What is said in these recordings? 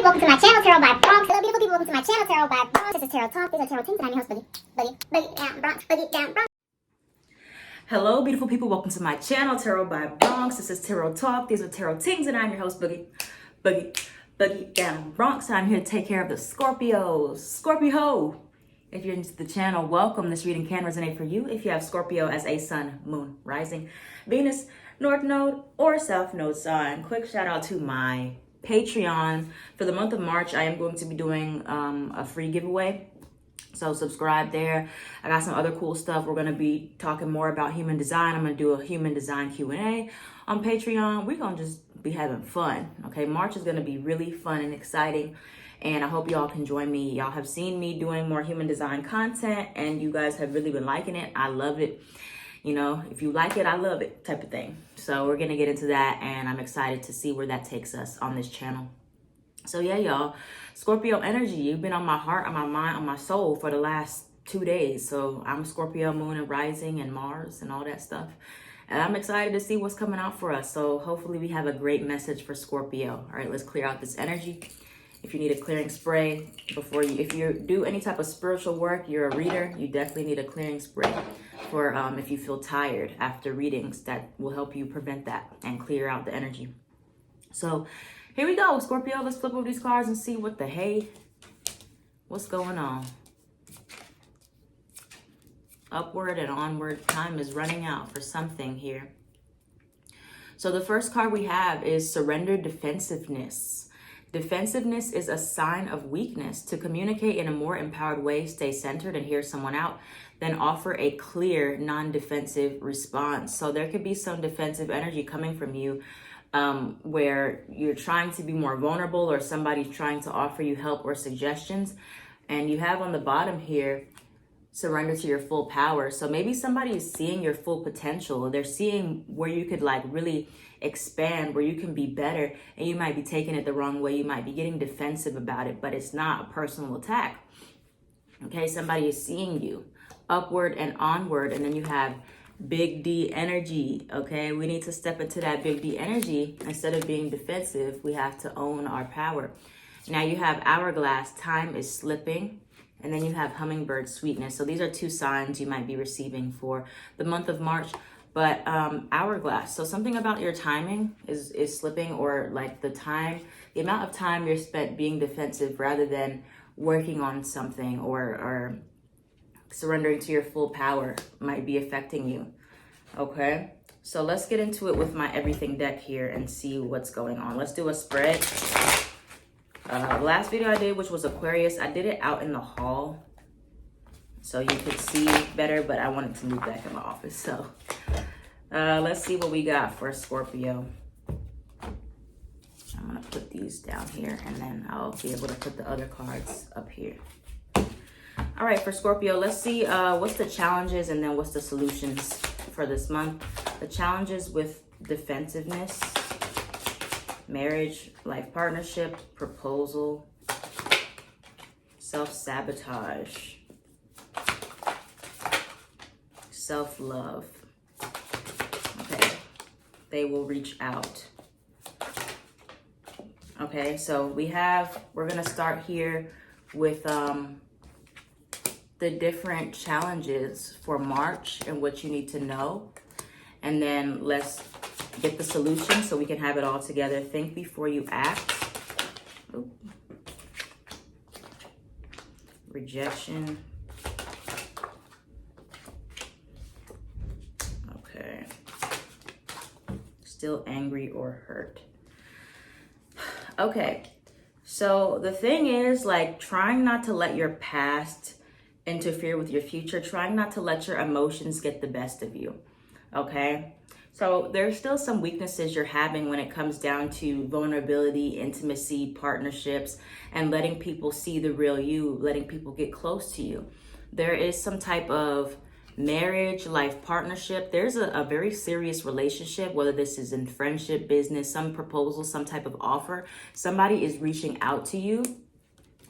people, welcome to my channel, Tarot by Bronx. Hello, beautiful people, welcome to my channel, Tarot by Bronx. This is Tarot Talk, these are Tarot Teens, and I'm your host, Boogie down Bronx, Boogie down Bronx. Hello, beautiful people, welcome to my channel, Tarot by Bronx. This is Tarot Talk, these are Tarot Teens, and I'm your host, Boogie down Bronx. I'm here to take care of the Scorpios. Scorpio! If you're new to the channel, welcome. This reading can resonate for you if you have Scorpio as a sun, moon, rising, Venus, North Node, or South Node sign. Quick shout out to my Patreon. For the month of March, I am going to be doing a free giveaway. So subscribe there. I got some other cool stuff. We're going to be talking more about human design. I'm going to do a human design Q&A on Patreon. We're going to just be having fun. Okay, March is going to be really fun and exciting. And I hope y'all can join me. Y'all have seen me doing more human design content and you guys have really been liking it. I love it. You know, if you like it, I love it type of thing. So we're going to get into that and I'm excited to see where that takes us on this channel. So yeah, y'all, Scorpio energy, you've been on my heart, on my mind, on my soul for the last 2 days. So I'm Scorpio moon and rising and Mars and all that stuff. And I'm excited to see what's coming out for us. So hopefully we have a great message for Scorpio. All right, let's clear out this energy. If you need a clearing spray before you, if you do any type of spiritual work, you're a reader, you definitely need a clearing spray for if you feel tired after readings. That will help you prevent that and clear out the energy. So here we go, Scorpio. Let's flip over these cards and see what the hey, what's going on. Upward and onward, time is running out for something here. So the first card we have is surrender defensiveness. Defensiveness is a sign of weakness. To communicate in a more empowered way, stay centered and hear someone out, then offer a clear, non-defensive response. So there could be some defensive energy coming from you where you're trying to be more vulnerable or somebody's trying to offer you help or suggestions. And you have on the bottom here, surrender to your full power. So maybe somebody is seeing your full potential. They're seeing where you could like really expand, where you can be better, and you might be taking it the wrong way. You might be getting defensive about it, but it's not a personal attack. Okay, somebody is seeing you upward and onward, and then you have big D energy. Okay, we need to step into that big D energy. Instead of being defensive, we have to own our power. Now you have hourglass, time is slipping. And then you have hummingbird sweetness. So these are two signs you might be receiving for the month of March. But hourglass, so something about your timing is slipping, or like the amount of time you're spent being defensive rather than working on something or surrendering to your full power might be affecting you. Okay, so let's get into it with my everything deck here and see what's going on. Let's do a spread. Last video I did, which was Aquarius, I did it out in the hall so you could see better, but I wanted to move back in my office. So let's see what we got for Scorpio. I'm gonna put these down here and then I'll be able to put the other cards up here. All right, for Scorpio, let's see what's the challenges and then what's the solutions for this month. The challenges with defensiveness, marriage, life partnership, proposal, self-sabotage, self-love. Okay, they will reach out. Okay, so we're gonna start here with the different challenges for March and what you need to know. And then let's get the solution so we can have it all together. Think before you act. Ooh. Rejection. Okay. Still angry or hurt. Okay. So the thing is, like, trying not to let your past interfere with your future. Trying not to let your emotions get the best of you. Okay? So there's still some weaknesses you're having when it comes down to vulnerability, intimacy, partnerships, and letting people see the real you, letting people get close to you. There is some type of marriage, life partnership. There's a very serious relationship, whether this is in friendship, business, some proposal, some type of offer. Somebody is reaching out to you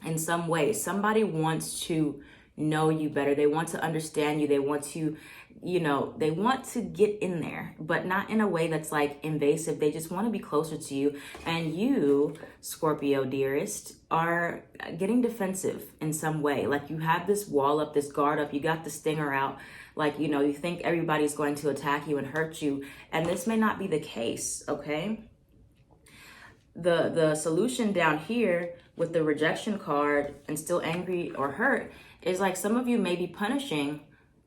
in some way. Somebody wants to know you better. They want to understand you. They want to you know, they want to get in there, but not in a way that's like invasive. They just want to be closer to you. And you, Scorpio dearest, are getting defensive in some way. Like you have this wall up, this guard up, you got the stinger out. Like, you know, you think everybody's going to attack you and hurt you. And this may not be the case, okay? The solution down here with the rejection card and still angry or hurt is like some of you may be punishing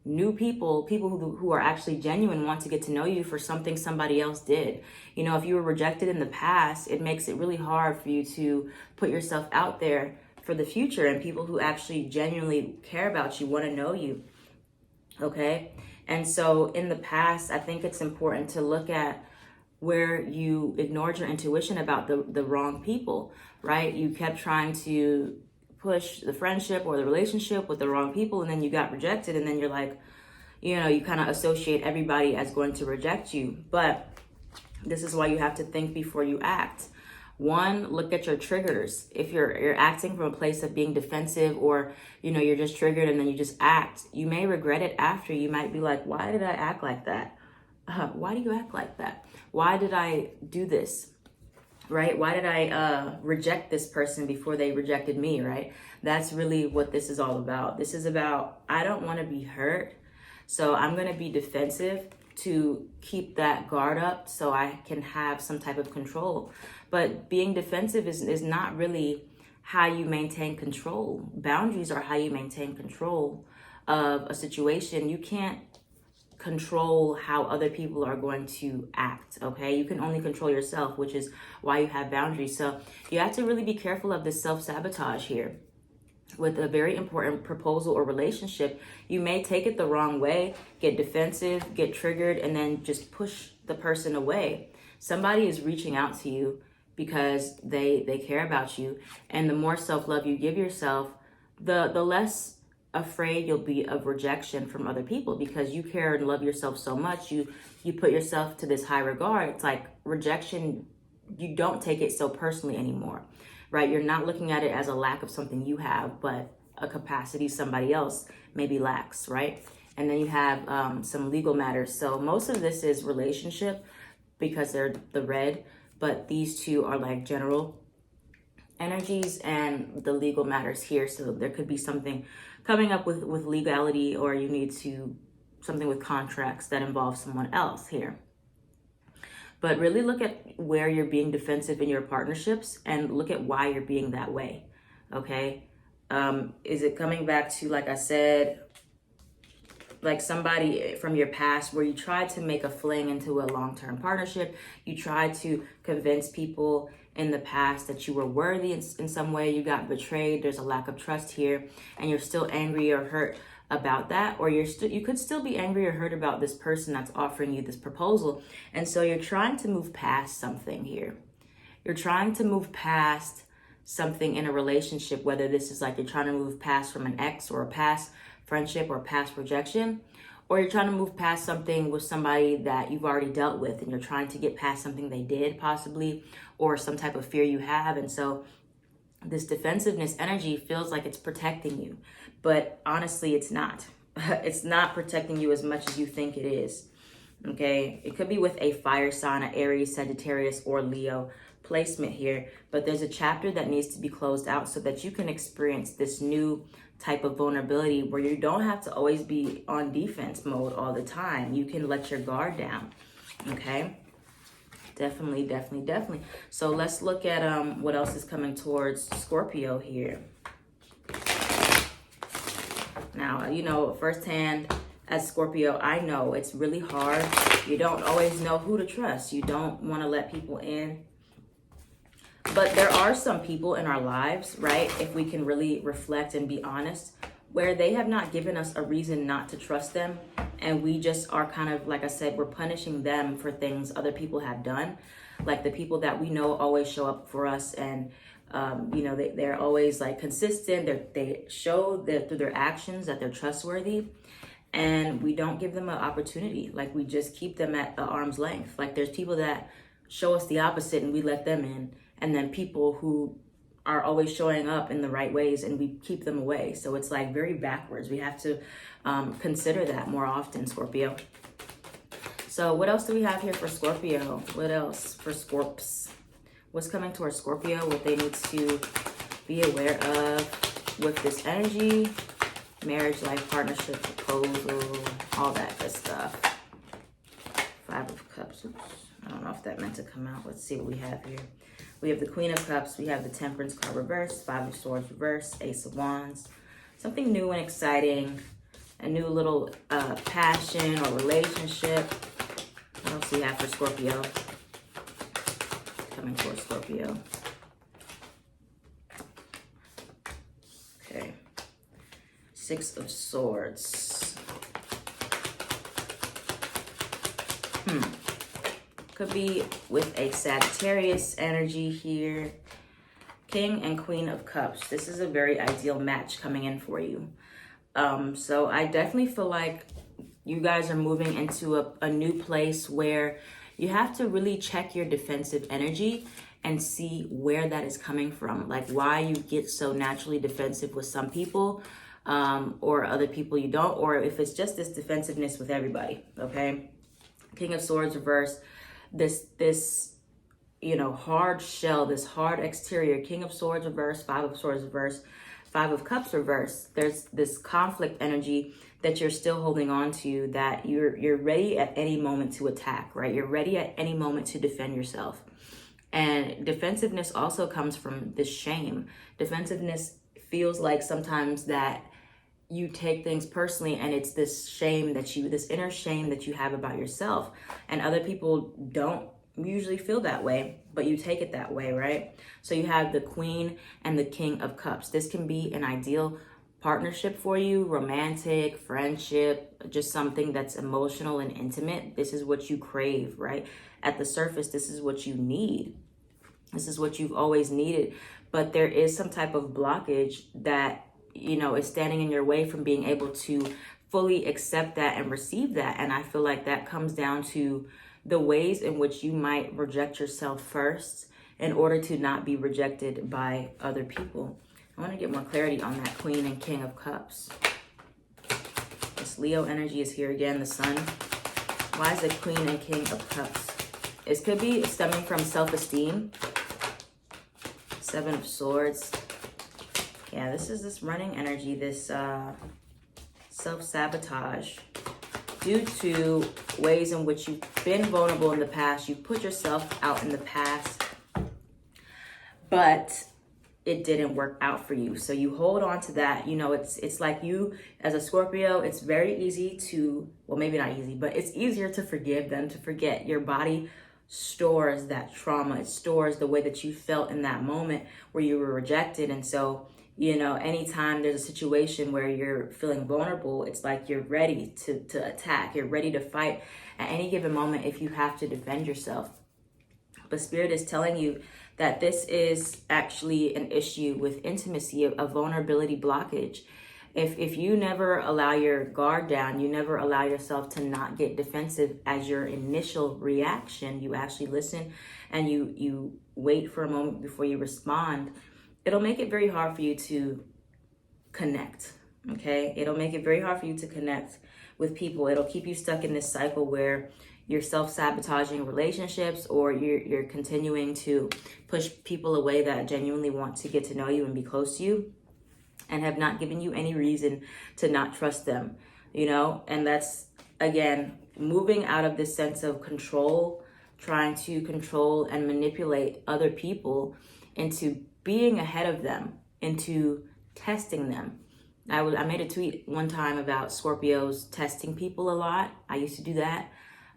new people who are actually genuine, want to get to know you for something somebody else did. You know, if you were rejected in the past, it makes it really hard for you to put yourself out there for the future, and people who actually genuinely care about you, want to know you. Okay? And so in the past, I think it's important to look at where you ignored your intuition about the wrong people, right? You kept trying to push the friendship or the relationship with the wrong people, and then you got rejected, and then you're like, you know, you kind of associate everybody as going to reject you. But this is why you have to think before you act. One, look at your triggers. If you're acting from a place of being defensive, or you know, you're just triggered and then you just act, you may regret it after. You might be like, why did I act like that? Why do you act like that? Why did I do this? Right? Why did I reject this person before they rejected me, right? That's really what this is all about. This is about, I don't want to be hurt, so I'm going to be defensive to keep that guard up so I can have some type of control. But being defensive is not really how you maintain control. Boundaries are how you maintain control of a situation. You can't control how other people are going to act, okay? You can only control yourself, which is why you have boundaries. So you have to really be careful of this self-sabotage here. With a very important proposal or relationship, you may take it the wrong way, get defensive, get triggered, and then just push the person away. Somebody is reaching out to you because they care about you. And the more self-love you give yourself, the less afraid you'll be of rejection from other people, because you care and love yourself so much. You put yourself to this high regard. It's like rejection, you don't take it so personally anymore, right? You're not looking at it as a lack of something you have, but a capacity somebody else maybe lacks, right? And then you have some legal matters. So most of this is relationship because they're the red, but these two are like general energies and the legal matters here. So there could be something coming up with legality, or you need to, something with contracts that involve someone else here. But really look at where you're being defensive in your partnerships and look at why you're being that way, okay? Is it coming back to, like I said, like somebody from your past where you tried to make a fling into a long-term partnership? You tried to convince people in the past that you were worthy in some way. You got betrayed. There's a lack of trust here, and you're still angry or hurt about that, or you could still be angry or hurt about this person that's offering you this proposal. And so you're trying to move past something here. You're trying to move past something in a relationship, whether this is like you're trying to move past from an ex or a past friendship or past rejection, or you're trying to move past something with somebody that you've already dealt with, and you're trying to get past something they did possibly, or some type of fear you have. And so this defensiveness energy feels like it's protecting you, but honestly, it's not. It's not protecting you as much as you think it is, okay? It could be with a fire sign, an Aries, Sagittarius, or Leo placement here, but there's a chapter that needs to be closed out so that you can experience this new type of vulnerability where you don't have to always be on defense mode all the time. You can let your guard down, okay? Definitely. So let's look at what else is coming towards Scorpio here. Now, you know, firsthand as Scorpio, I know it's really hard. You don't always know who to trust. You don't want to let people in. But there are some people in our lives, right, if we can really reflect and be honest, where they have not given us a reason not to trust them. And we just are kind of, like I said, we're punishing them for things other people have done. Like the people that we know always show up for us, and, you know, they're always like consistent. They show that through their actions that they're trustworthy. And we don't give them an opportunity. Like we just keep them at arm's length. Like there's people that show us the opposite and we let them in. And then people who are always showing up in the right ways and we keep them away. So it's like very backwards. We have to consider that more often, Scorpio. So what else do we have here for Scorpio? What else for Scorps? What's coming towards Scorpio? What they need to be aware of with this energy? Marriage, life, partnership, proposal, all that good stuff. Five of Cups. Oops. I don't know if that meant to come out. Let's see what we have here. We have the Queen of Cups. We have the Temperance card reverse. Five of Swords reverse. Ace of Wands. Something new and exciting. A new little passion or relationship. What else do we have for Scorpio? Coming towards Scorpio. Okay. Six of Swords. Could be with a Sagittarius energy here. King and Queen of Cups. This is a very ideal match coming in for you. So I definitely feel like you guys are moving into a new place where you have to really check your defensive energy and see where that is coming from. Like why you get so naturally defensive with some people or other people you don't, or if it's just this defensiveness with everybody, okay? King of Swords reverse. This hard shell, this hard exterior. King of Swords reverse, Five of Swords reverse, Five of Cups reverse. There's this conflict energy that you're still holding on to, that you're ready at any moment to attack, right? You're ready at any moment to defend yourself. And defensiveness also comes from this shame. Defensiveness feels like sometimes that you take things personally, and it's this shame this inner shame that you have about yourself, and other people don't usually feel that way, but you take it that way, right? So you have the Queen and the King of Cups. This can be an ideal partnership for you, romantic, friendship, just something that's emotional and intimate. This is what you crave, right? At the surface, this is what you need. This is what you've always needed, but there is some type of blockage that is standing in your way from being able to fully accept that and receive that. And I feel like that comes down to the ways in which you might reject yourself first in order to not be rejected by other people. I want to get more clarity on that Queen and King of Cups. This Leo energy is here again, the Sun. Why is the Queen and King of Cups? It could be stemming from self-esteem. Seven of Swords. Yeah, this is this running energy, this self-sabotage due to ways in which you've been vulnerable in the past. You've put yourself out in the past, but it didn't work out for you. So you hold on to that. It's like you as a Scorpio, it's very easy to, well, maybe not easy, but it's easier to forgive than to forget. Your body stores that trauma. It stores the way that you felt in that moment where you were rejected. And so anytime there's a situation where you're feeling vulnerable, it's like you're ready to attack. You're ready to fight at any given moment if you have to defend yourself. But Spirit is telling you that this is actually an issue with intimacy, a vulnerability blockage. If you never allow your guard down, you never allow yourself to not get defensive as your initial reaction, you actually listen and you wait for a moment before you respond, it'll make it very hard for you to connect, okay? It'll make it very hard for you to connect with people. It'll keep you stuck in this cycle where you're self-sabotaging relationships, or you're continuing to push people away that genuinely want to get to know you and be close to you and have not given you any reason to not trust them, And that's, again, moving out of this sense of control, trying to control and manipulate other people into being ahead of them, into testing them. I made a tweet one time about Scorpios testing people a lot. I used to do that.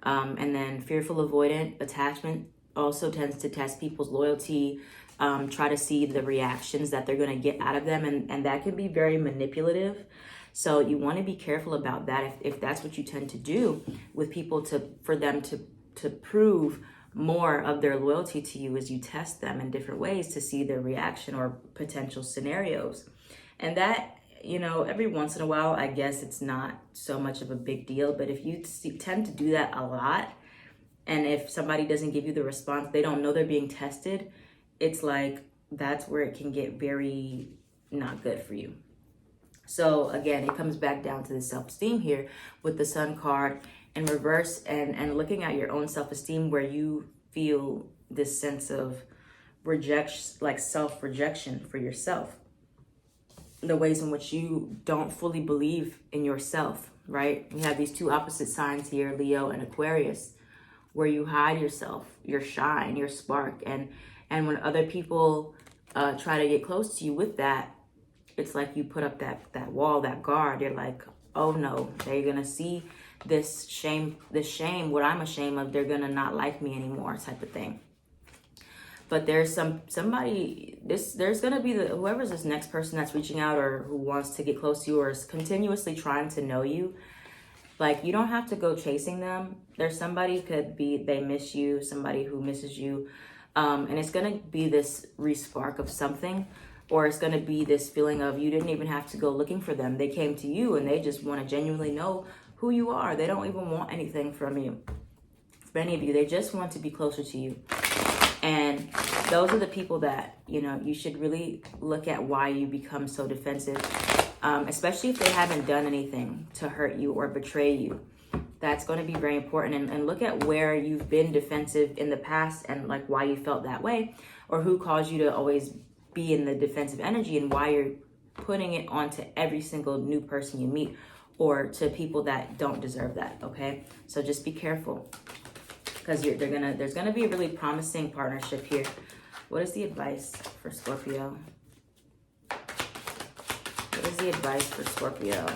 And then fearful avoidant attachment also tends to test people's loyalty, try to see the reactions that they're going to get out of them. And that can be very manipulative. So you want to be careful about that if that's what you tend to do with people, for them to prove more of their loyalty to you as you test them in different ways to see their reaction or potential scenarios. And that, every once in a while, I guess it's not so much of a big deal. But if you tend to do that a lot, and if somebody doesn't give you the response, they don't know they're being tested, it's like that's where it can get very not good for you. So again, it comes back down to the self-esteem here with the Sun card in reverse, and looking at your own self-esteem where you feel this sense of rejection, like self-rejection for yourself. The ways in which you don't fully believe in yourself, right? We have these two opposite signs here, Leo and Aquarius, where you hide yourself, your shine, your spark. And when other people try to get close to you with that, it's like you put up that wall, that guard. You're like, oh no, they're gonna see this shame, what I'm ashamed of, they're gonna not like me anymore, type of thing. But there's there's gonna be whoever's this next person that's reaching out or who wants to get close to you or is continuously trying to know you. Like, you don't have to go chasing them. There's somebody, could be they miss you, somebody who misses you, and it's gonna be this respark of something, or it's gonna be this feeling of you didn't even have to go looking for them. They came to you and they just want to genuinely know who you are. They don't even want anything from you. For any of you, they just want to be closer to you. And those are the people that, you should really look at why you become so defensive, especially if they haven't done anything to hurt you or betray you. That's going to be very important. And look at where you've been defensive in the past and like why you felt that way, or who caused you to always be in the defensive energy, and why you're putting it onto every single new person you meet or to people that don't deserve that. Okay, so just be careful, because there's gonna be a really promising partnership here. What is the advice for Scorpio? What is the advice for Scorpio?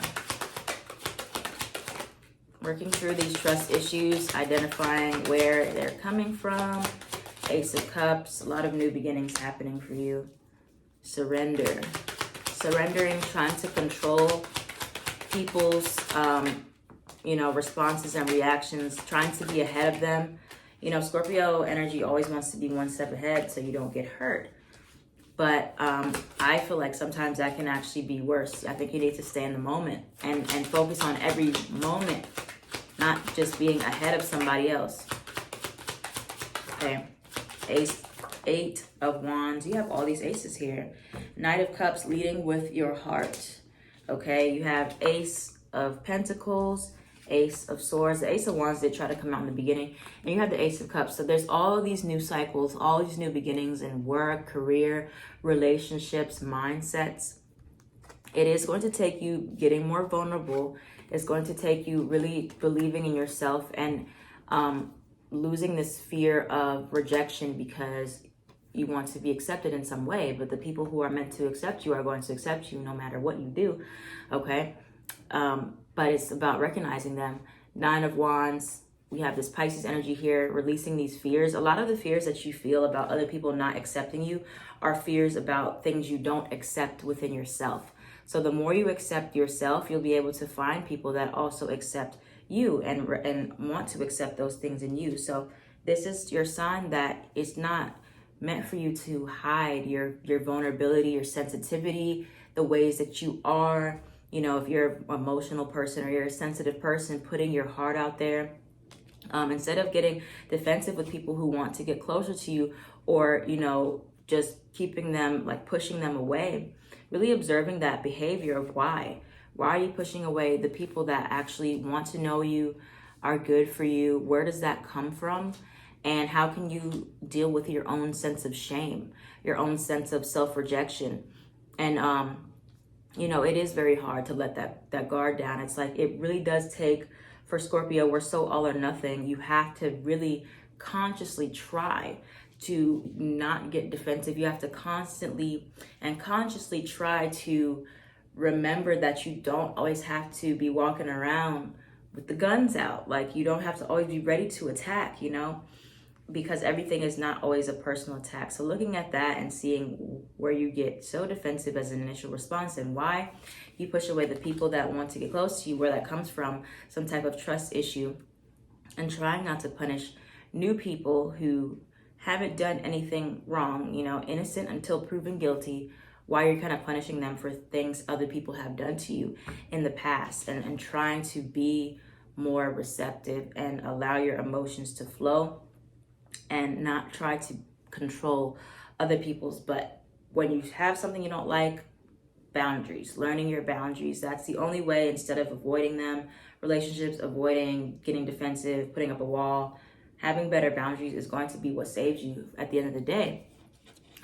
Working through these trust issues, identifying where they're coming from. Ace of Cups, a lot of new beginnings happening for you. Surrender. Surrendering, trying to control people's responses and reactions, trying to be ahead of them. Scorpio energy always wants to be one step ahead so you don't get hurt. But I feel like sometimes that can actually be worse. I think you need to stay in the moment and focus on every moment, not just being ahead of somebody else. Okay, Eight of Wands. You have all these aces here. Knight of Cups, leading with your heart. Okay, you have Ace of Pentacles, Ace of Swords. The Ace of Wands did try to come out in the beginning. And you have the Ace of Cups. So there's all these new cycles, all these new beginnings in work, career, relationships, mindsets. It is going to take you getting more vulnerable. It's going to take you really believing in yourself and losing this fear of rejection, because you want to be accepted in some way. But the people who are meant to accept you are going to accept you no matter what you do. Okay. But it's about recognizing them. Nine of Wands, we have this Pisces energy here, releasing these fears. A lot of the fears that you feel about other people not accepting you are fears about things you don't accept within yourself. So the more you accept yourself, you'll be able to find people that also accept you and want to accept those things in you. So this is your sign that it's not meant for you to hide your vulnerability, your sensitivity, the ways that you are. If you're an emotional person or you're a sensitive person, putting your heart out there. Instead of getting defensive with people who want to get closer to you, or, just keeping them, like pushing them away, really observing that behavior of why. Why are you pushing away the people that actually want to know you, are good for you? Where does that come from? And how can you deal with your own sense of shame, your own sense of self-rejection? And, it is very hard to let that guard down. It's like, it really does take, for Scorpio, we're so all or nothing. You have to really consciously try to not get defensive. You have to constantly and consciously try to remember that you don't always have to be walking around with the guns out. Like, you don't have to always be ready to attack, because everything is not always a personal attack. So looking at that and seeing where you get so defensive as an initial response and why you push away the people that want to get close to you, where that comes from, some type of trust issue, and trying not to punish new people who haven't done anything wrong, innocent until proven guilty, why you're kind of punishing them for things other people have done to you in the past, and trying to be more receptive and allow your emotions to flow and not try to control other people's, but when you have something you don't like, boundaries, learning your boundaries. That's the only way, instead of avoiding them, relationships, avoiding, getting defensive, putting up a wall. Having better boundaries is going to be what saves you at the end of the day.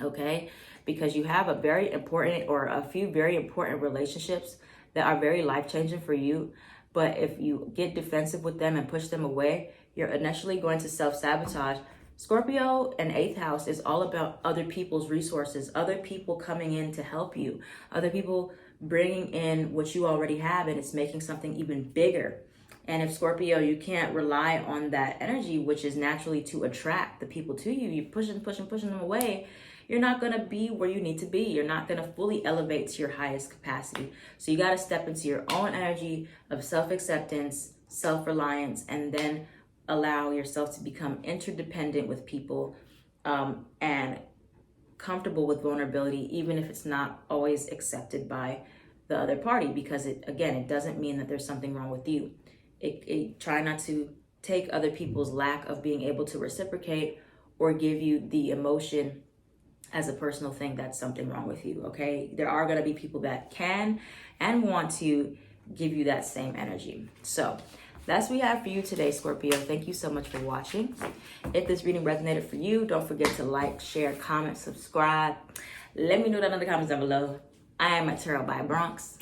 Okay? Because you have a very important, or a few very important relationships that are very life-changing for you. But if you get defensive with them and push them away, you're initially going to self-sabotage. Scorpio and 8th house is all about other people's resources, other people coming in to help you, other people bringing in what you already have, and it's making something even bigger. And if Scorpio, you can't rely on that energy, which is naturally to attract the people to you, you're pushing them away, you're not going to be where you need to be. You're not going to fully elevate to your highest capacity. So you got to step into your own energy of self-acceptance, self-reliance, and then allow yourself to become interdependent with people, and comfortable with vulnerability, even if it's not always accepted by the other party, because it doesn't mean that there's something wrong with you. Try not to take other people's lack of being able to reciprocate or give you the emotion as a personal thing that's something wrong with you, okay? There are going to be people that can and want to give you that same energy. So that's what we have for you today, Scorpio. Thank you so much for watching. If this reading resonated for you, don't forget to like, share, comment, subscribe. Let me know that in the comments down below. I am at Tarot by Bronx.